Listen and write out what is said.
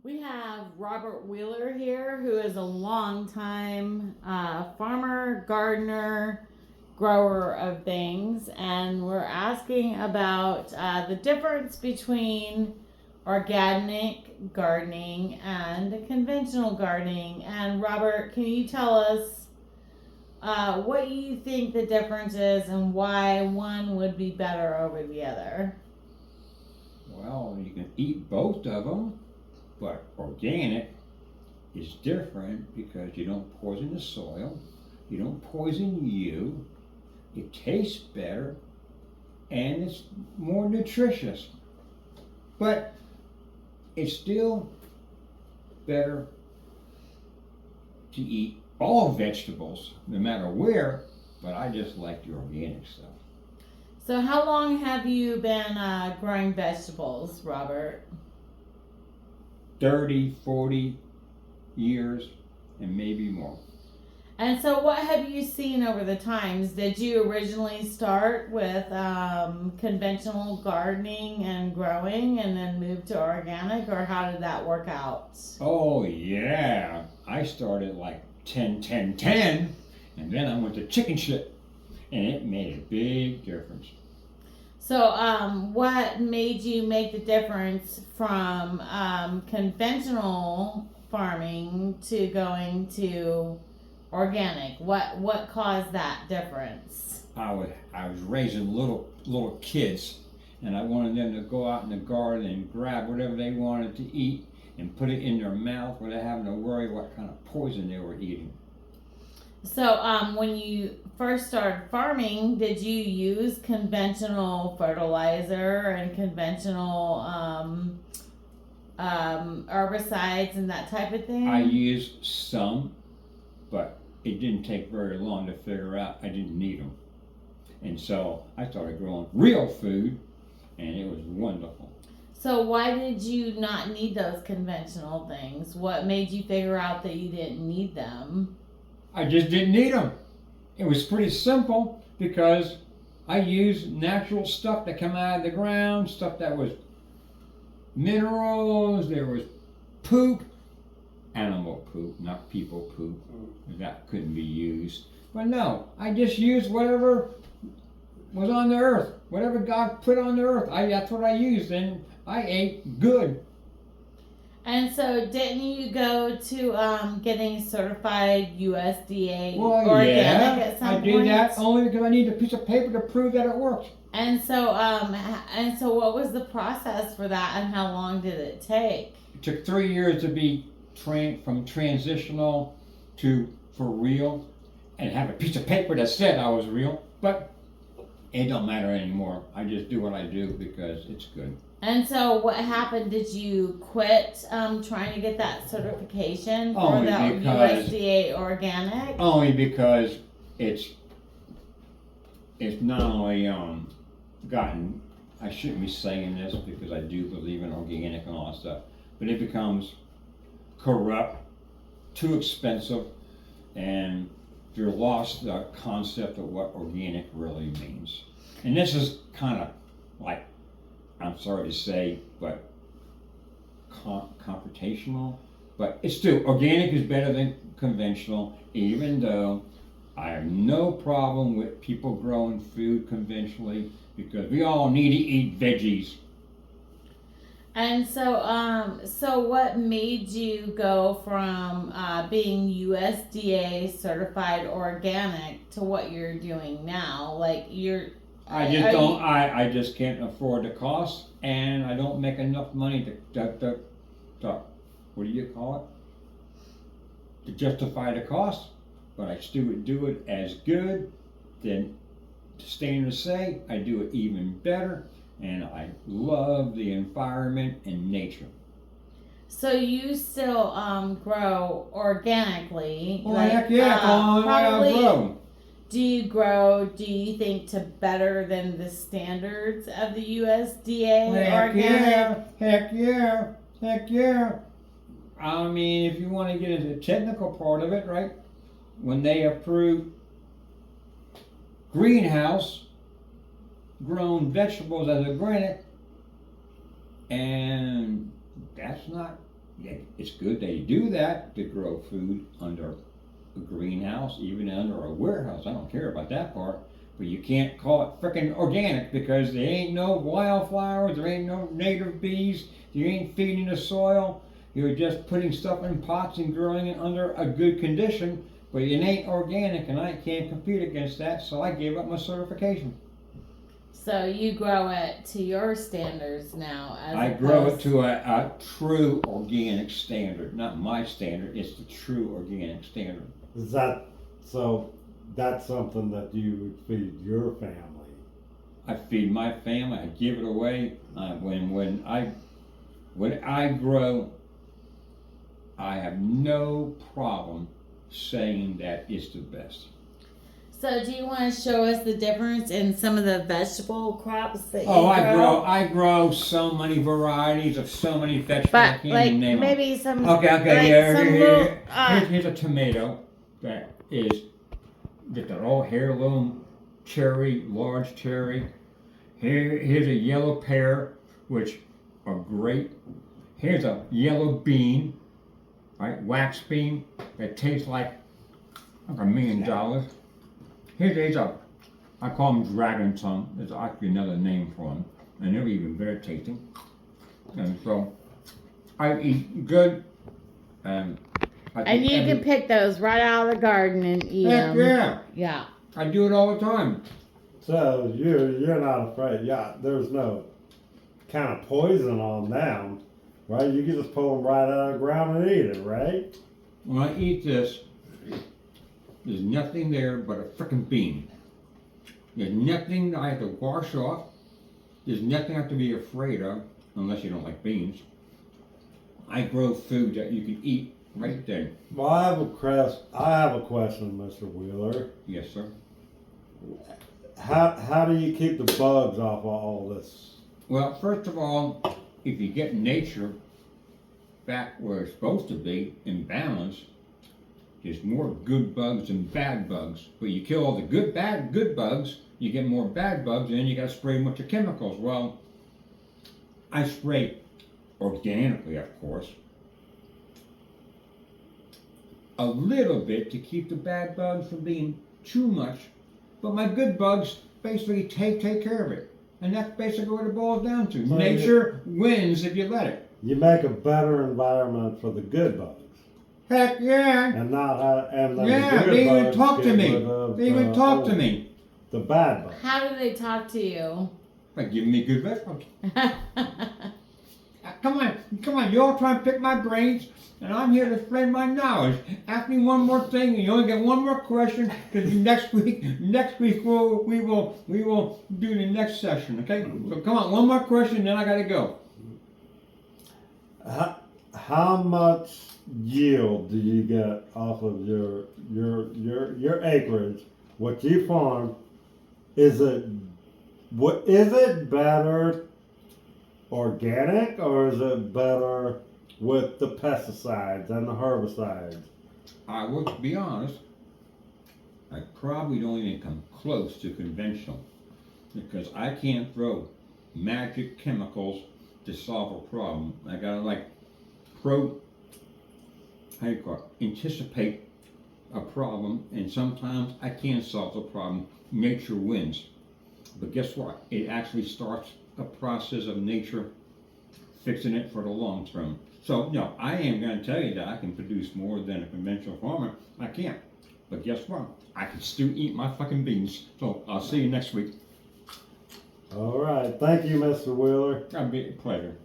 We have Robert Wheeler here, who is a longtime farmer, gardener, grower of things, and we're asking about the difference between organic gardening and conventional gardening. And Robert, can you tell us what you think the difference is and why one would be better over the other? Well, you can eat both of them, but organic is different because you don't poison the soil, you don't poison you, it tastes better, and it's more nutritious. But it's still better to eat all vegetables, no matter where, but I just like the organic stuff. So, how long have you been growing vegetables, Robert? 30, 40 years, and maybe more. And so, what have you seen over the times? Did you originally start with conventional gardening and growing and then move to organic, or how did that work out? Oh, yeah. I started like 10, 10, 10, and then I went to chicken shit, and it made a big difference. So, what made you make the difference from conventional farming to going to organic? What caused that difference? I was raising little kids, and I wanted them to go out in the garden and grab whatever they wanted to eat and put it in their mouth without having to worry what kind of poison they were eating. So, when you first started farming, did you use conventional fertilizer and conventional herbicides and that type of thing? I used some, but it didn't take very long to figure out I didn't need them. And so I started growing real food, and it was wonderful. So, why did you not need those conventional things? What made you figure out that you didn't need them? I just didn't need them. It was pretty simple because I used natural stuff that come out of the ground, stuff that was minerals, there was poop, animal poop, not people poop. That couldn't be used. But no, I just used whatever was on the earth, whatever God put on the earth. That's what I used, and I ate good. And so, didn't you go to getting certified USDA Well, organic yeah, at some I point? did that only because I need a piece of paper to prove that it works. And so, what was the process for that, and how long did it take? It took 3 years to be from transitional to for real, and have a piece of paper that said I was real. But it don't matter anymore. I just do what I do because it's good. And so, what happened? Did you quit trying to get that certification for Only the because- USDA organic? Only because it's not only gotten. I shouldn't be saying this because I do believe in organic and all that stuff, but it becomes corrupt, too expensive, and you're lost the concept of what organic really means. And this is kind of like, I'm sorry to say, but confrontational. But it's still, organic is better than conventional, even though I have no problem with people growing food conventionally because we all need to eat veggies. And so what made you go from being USDA certified organic to what you're doing now? Like I just can't afford the cost, and I don't make enough money to what do you call it? To justify the cost, but I still would do it as good. Then, standard to say, I do it even better, and I love the environment and nature. So you still grow organically? Oh, heck yeah, probably. I grow. Do you think, to better than the standards of the USDA organic? Heck yeah. I mean, if you want to get into the technical part of it, right? When they approve greenhouse grown vegetables as organic, and that's not Yeah, it's good that you do that to grow food under a greenhouse, even under a warehouse. I don't care about that part. But you can't call it frickin' organic because there ain't no wildflowers, there ain't no native bees, you ain't feeding the soil. You're just putting stuff in pots and growing it under a good condition, but it ain't organic, and I can't compete against that, so I gave up my certification. So you grow it to your standards now. I grow it to a true organic standard, not my standard. It's the true organic standard. Is that so? That's something that you would feed your family. I feed my family. I give it away. When I grow, I have no problem saying that it's the best. So do you want to show us the difference in some of the vegetable crops that you Oh, grow? I grow so many varieties of so many vegetables. I But can't like even name them. maybe some. Okay, like yeah. some little, Here's a tomato that is just an old heirloom cherry, large cherry. Here's a yellow pear, which are great. Here's a yellow bean, right? Wax bean that tastes like $1 million. Here's a, I call them dragon tongue. There's actually another name for them, and they're even better tasting. And so, I eat good, and and you can pick those right out of the garden and eat heck them. yeah, Yeah. I do it all the time. So you're not afraid. Yeah, there's no kind of poison on them, right? You can just pull them right out of the ground and eat it, right? When I eat this, there's nothing there but a frickin' bean. There's nothing that I have to wash off. There's nothing I have to be afraid of, unless you don't like beans. I grow food that you can eat right then. Well, I have a question, Mr. Wheeler. Yes, sir. How do you keep the bugs off of all this? Well, first of all, if you get nature back where it's supposed to be, in balance, there's more good bugs than bad bugs. But you kill all the good bugs, you get more bad bugs, and then you gotta spray them with your chemicals. Well, I spray organically, of course. A little bit to keep the bad bugs from being too much, but my good bugs basically take care of it. And that's basically what it boils down to. So Nature wins if you let it. You make a better environment for the good bugs, Heck yeah. and not and then Yeah, the good they even bugs talk to get me. rid of They even talk to me the bad bugs. How do they talk to you? by giving me good vegetables. Come on, you all try and pick my brains, and I'm here to spread my knowledge. Ask me one more thing, and you only get one more question, because next week we will do the next session, okay? So come on, one more question, then I gotta go. How much yield do you get off of your acreage? What you farm? Is it better organic, or is it better with the pesticides and the herbicides? I will be honest, I probably don't even come close to conventional, because I can't throw magic chemicals to solve a problem. I gotta anticipate a problem, and sometimes I can't solve the problem. Nature wins. But guess what? It actually starts a process of nature fixing it for the long term. So, no, I am going to tell you that I can produce more than a conventional farmer. I can't. But guess what? I can still eat my fucking beans. So, I'll see you next week. All right. Thank you, Mr. Wheeler. That'll be a pleasure.